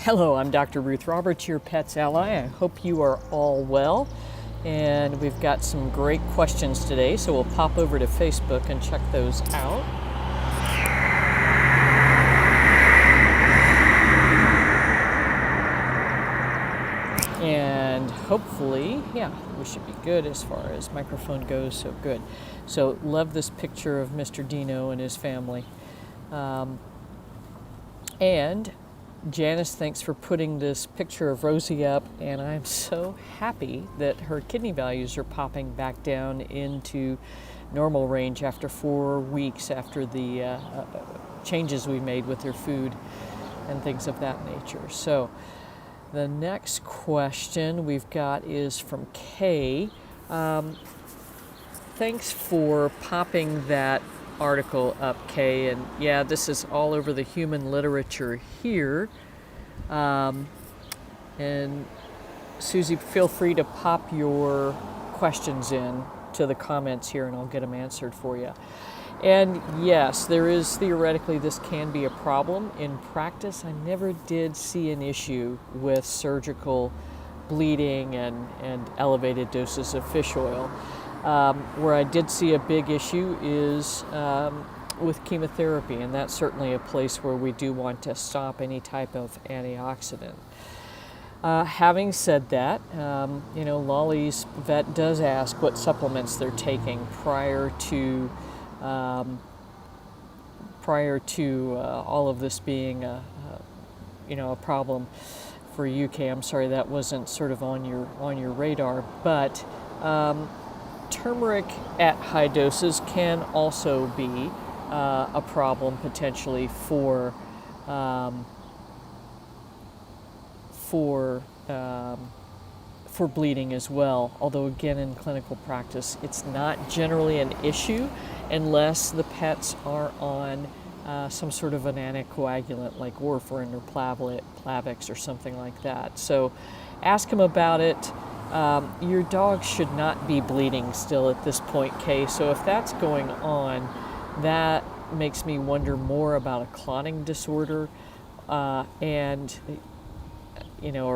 Hello, I'm Dr. Ruth Roberts, your pet's ally. I hope you are all well. And we've got some great questions today, so we'll pop over to Facebook and check those out. And hopefully, yeah, we should be good as far as microphone goes, so good. So love this picture of Mr. Dino and his family. And Janice, thanks for putting this picture of Rosie up, and I'm so happy that her kidney values are popping back down into normal range after 4 weeks after the changes we made with her food and things of that nature. So the next question we've got is from Kay. Thanks for popping that article up, Kay, and yeah, this is all over the human literature here. And Susie, feel free to pop your questions in to the comments here and I'll get them answered for you. And yes, there is theoretically this can be a problem. In practice, I never did see an issue with surgical bleeding and elevated doses of fish oil. Where I did see a big issue is with chemotherapy, and that's certainly a place where we do want to stop any type of antioxidant. Having said that, Lolly's vet does ask what supplements they're taking prior to all of this being a problem for you, Kay. I'm sorry that wasn't sort of on your radar, but turmeric at high doses can also be a problem potentially for bleeding as well. Although again, in clinical practice, it's not generally an issue unless the pets are on some sort of an anticoagulant like warfarin or Plavix or something like that. So ask him about it. Your dog should not be bleeding still at this point, Kay. So if that's going on, that makes me wonder more about a clotting disorder, or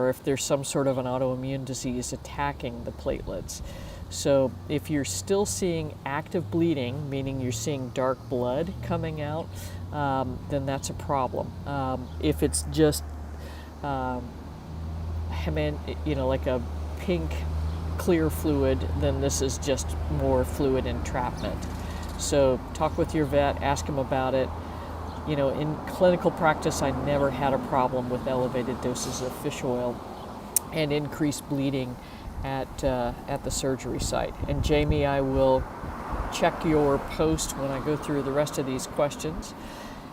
if there's some sort of an autoimmune disease attacking the platelets. So if you're still seeing active bleeding, meaning you're seeing dark blood coming out, then that's a problem. If it's just, like a pink clear fluid, then this is just more fluid entrapment. So talk with your vet, ask him about it. In clinical practice, I never had a problem with elevated doses of fish oil and increased bleeding at the surgery site. And Jamie, I will check your post when I go through the rest of these questions.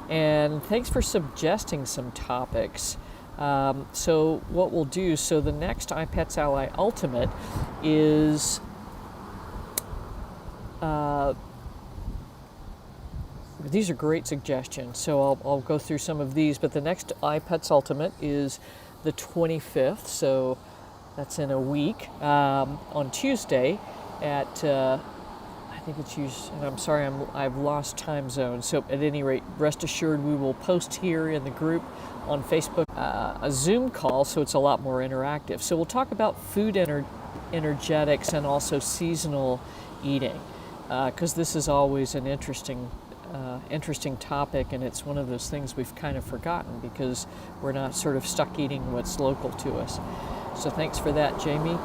And thanks for suggesting some topics. So what we'll do, so the next iPets Ally Ultimate is these are great suggestions, so I'll go through some of these, but the next iPets Ultimate is the 25th, so that's in a week, on Tuesday at, I think it's usually, and I'm sorry, I've lost time zone, so at any rate, rest assured we will post here in the group on Facebook a Zoom call, so it's a lot more interactive. So we'll talk about food energetics and also seasonal eating, because this is always an interesting topic, and it's one of those things we've kind of forgotten because we're not sort of stuck eating what's local to us. So thanks for that, Jamie.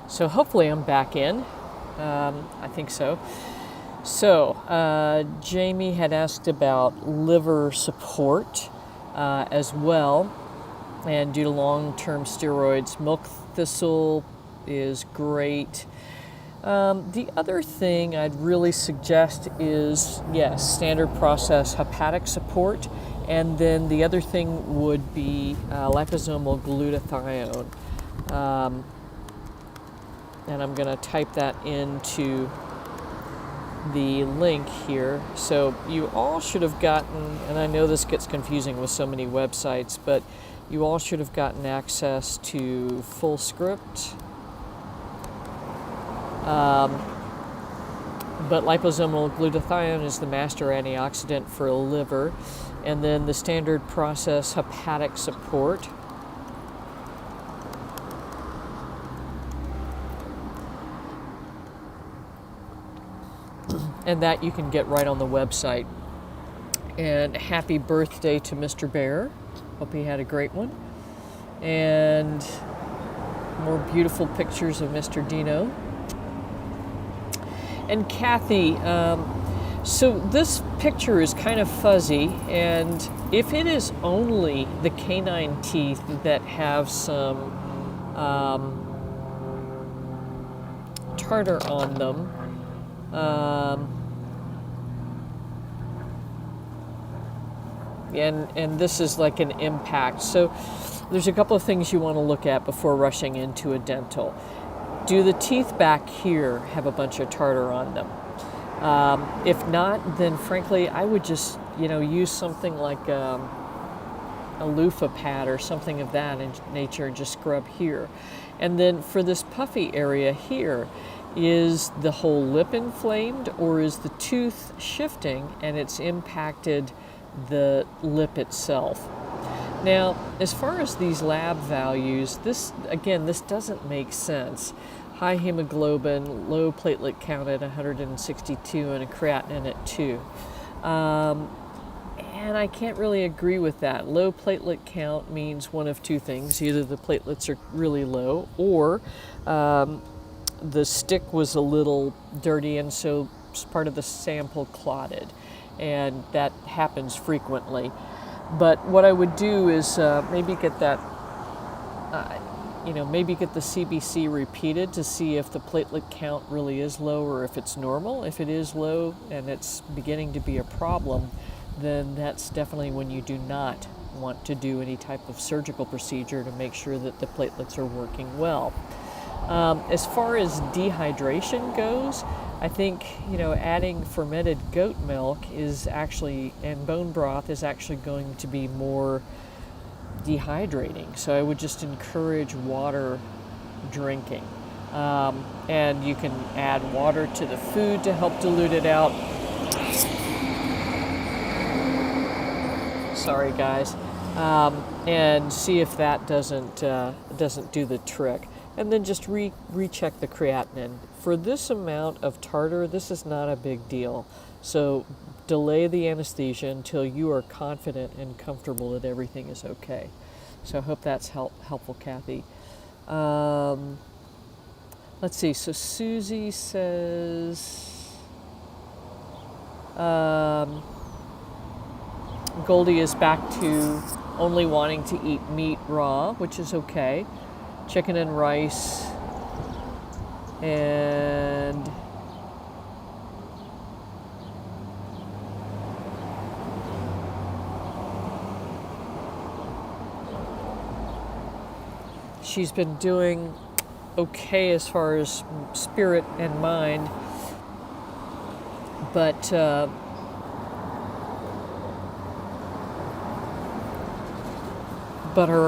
So hopefully I'm back in. I think so. So Jamie had asked about liver support as well. And due to long-term steroids, milk thistle is great. The other thing I'd really suggest is, yes, standard process hepatic support. And then the other thing would be liposomal glutathione. And I'm going to type that into the link here. So you all should have gotten, and I know this gets confusing with so many websites, but you all should have gotten access to full script. but liposomal glutathione is the master antioxidant for the liver. And then the standard process hepatic support. And that you can get right on the website. And happy birthday to Mr. Bear. Hope he had a great one. And more beautiful pictures of Mr. Dino. And Kathy, so this picture is kind of fuzzy, and if it is only the canine teeth that have some tartar on them, and this is like an impact. So there's a couple of things you want to look at before rushing into a dental. Do the teeth back here have a bunch of tartar on them? If not, then frankly, I would just, use something like a loofah pad or something of that nature and just scrub here. And then for this puffy area here, is the whole lip inflamed, or is the tooth shifting and it's impacted the lip itself? Now, as far as these lab values, this doesn't make sense. High hemoglobin, low platelet count at 162, and a creatinine at 2. And I can't really agree with that. Low platelet count means one of two things. Either the platelets are really low, or the stick was a little dirty, and so part of the sample clotted. And that happens frequently. But what I would do is maybe get that, maybe get the CBC repeated to see if the platelet count really is low or if it's normal. If it is low and it's beginning to be a problem, then that's definitely when you do not want to do any type of surgical procedure to make sure that the platelets are working well. As far as dehydration goes, I think, adding fermented goat milk and bone broth is actually going to be more dehydrating. So I would just encourage water drinking. And you can add water to the food to help dilute it out. Sorry, guys. And see if that doesn't do the trick. And then just recheck the creatinine. For this amount of tartar, this is not a big deal. So delay the anesthesia until you are confident and comfortable that everything is okay. So I hope that's helpful, Kathy. Let's see. So Susie says Goldie is back to only wanting to eat meat raw, which is okay. Chicken and rice, and she's been doing okay as far as spirit and mind, but her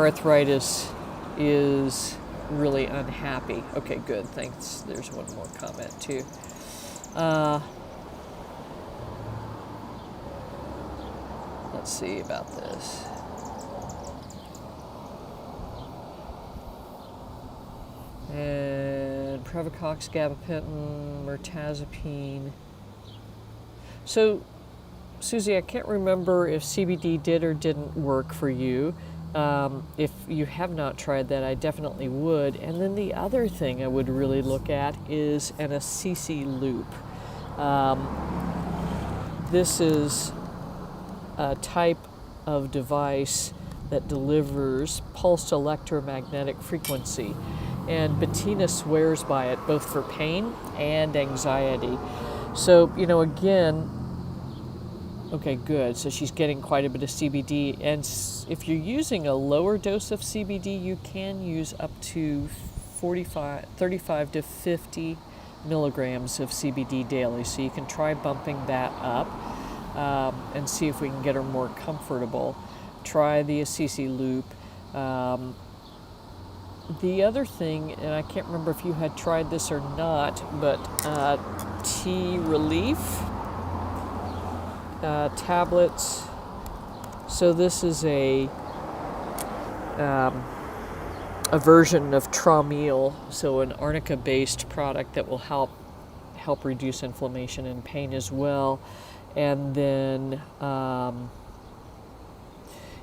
arthritis is really unhappy. Okay, good, thanks. There's one more comment too. Let's see about this. And Previcox, gabapentin, mirtazapine. So, Susie, I can't remember if CBD did or didn't work for you. If you have not tried that, I definitely would. And then the other thing I would really look at is an Assisi Loop. This is a type of device that delivers pulsed electromagnetic frequency. And Bettina swears by it both for pain and anxiety. So, again, okay, good. So she's getting quite a bit of CBD. And if you're using a lower dose of CBD, you can use up to 35 to 50 milligrams of CBD daily. So you can try bumping that up and see if we can get her more comfortable. Try the Assisi Loop. the other thing, and I can't remember if you had tried this or not, but T Relief tablets. So this is a version of Traumeel, so an arnica-based product that will help reduce inflammation and pain as well. And then,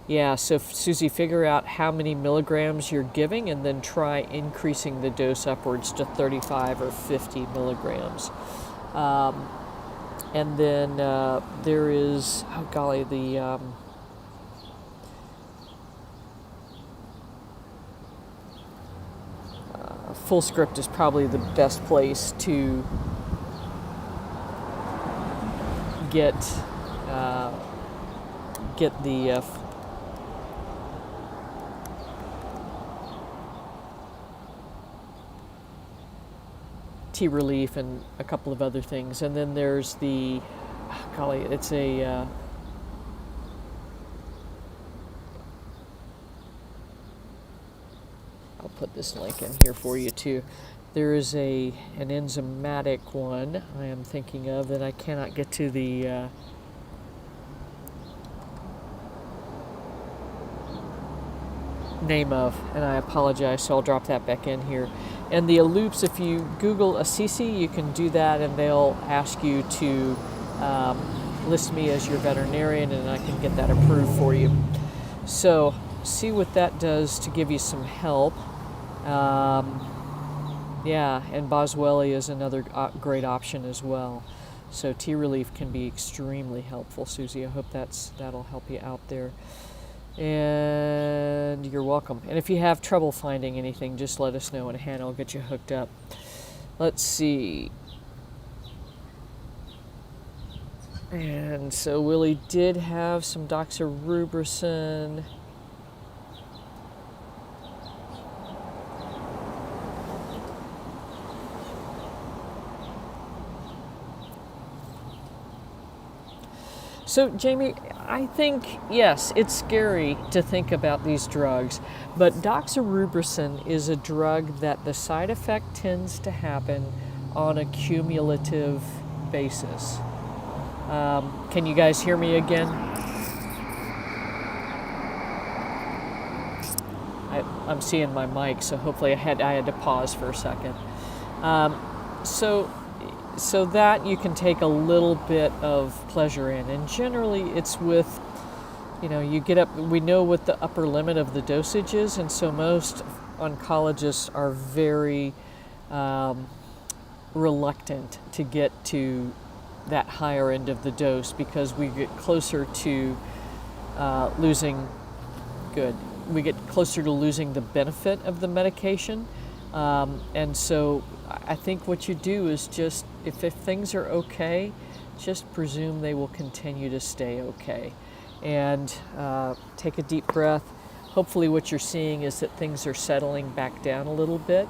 so Susie, figure out how many milligrams you're giving and then try increasing the dose upwards to 35 or 50 milligrams. And then there is, oh golly, the Full Script is probably the best place to get the T Relief and a couple of other things. And then there's the, golly, it's a I'll put this link in here for you too. There is an enzymatic one I am thinking of that I cannot get to the name of, and I apologize, so I'll drop that back in here. And the loops, if you Google Assisi, you can do that, and they'll ask you to list me as your veterinarian, and I can get that approved for you. So see what that does to give you some help. And Boswellia is another great option as well. So T Relief can be extremely helpful, Susie. I hope that'll help you out there. And you're welcome. And if you have trouble finding anything, just let us know, and Hannah will get you hooked up. Let's see. And so Willie did have some doxorubicin. So, Jamie, I think, yes, it's scary to think about these drugs, but doxorubicin is a drug that the side effect tends to happen on a cumulative basis. Can you guys hear me again? I'm seeing my mic, so hopefully I had to pause for a second. So that you can take a little bit of pleasure in, and generally it's with, you get up, we know what the upper limit of the dosage is, and so most oncologists are very reluctant to get to that higher end of the dose because we get closer to losing the benefit of the medication. And so I think what you do is just, if things are okay, just presume they will continue to stay okay. And take a deep breath. Hopefully what you're seeing is that things are settling back down a little bit.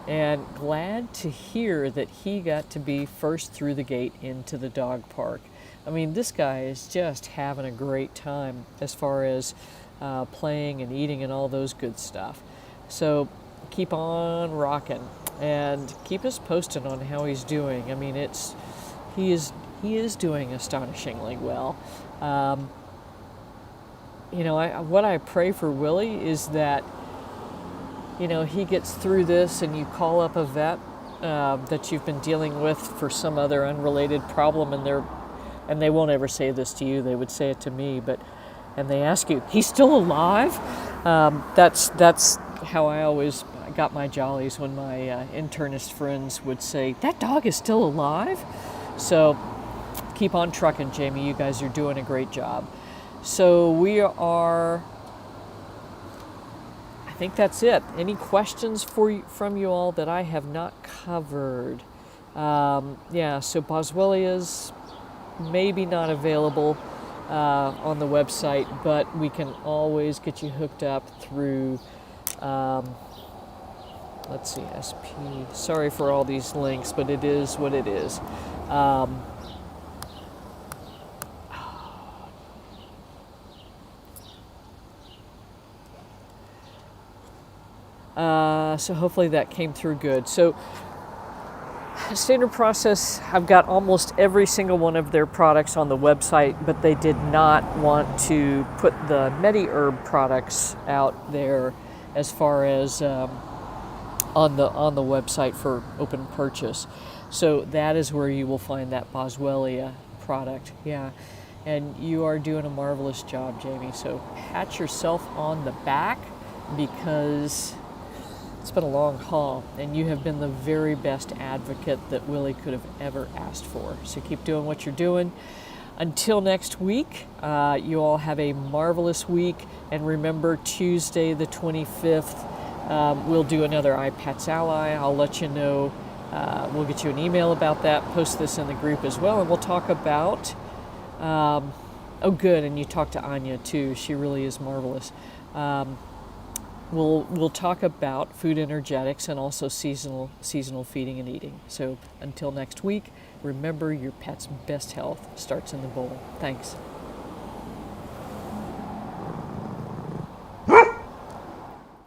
And glad to hear that he got to be first through the gate into the dog park. I mean, this guy is just having a great time as far as playing and eating and all those good stuff. So keep on rocking and keep us posted on how he's doing. I mean, he is doing astonishingly well. What I pray for Willie is that he gets through this, and you call up a vet that you've been dealing with for some other unrelated problem, and they won't ever say this to you. They would say it to me, and they ask you, "He's still alive?" That's how I always got my jollies when my internist friends would say, "That dog is still alive?" So keep on trucking, Jamie. You guys are doing a great job. So I think that's it. Any questions from you all that I have not covered? So Boswellia's maybe not available on the website, but we can always get you hooked up through, let's see, SP. Sorry for all these links, but it is what it is. So hopefully that came through good. So standard process, I've got almost every single one of their products on the website, but they did not want to put the MediHerb products out there as far as on the website for open purchase. So that is where you will find that Boswellia product. Yeah, and you are doing a marvelous job, Jamie. So pat yourself on the back, because it's been a long haul, and you have been the very best advocate that Willie could have ever asked for. So keep doing what you're doing. Until next week, you all have a marvelous week. And remember, Tuesday the 25th, we'll do another Ipets Ally. I'll let you know. We'll get you an email about that. Post this in the group as well. And we'll talk about, oh good, and you talked to Anya too. She really is marvelous. We'll talk about food energetics and also seasonal feeding and eating. So until next week, remember, your pet's best health starts in the bowl. Thanks.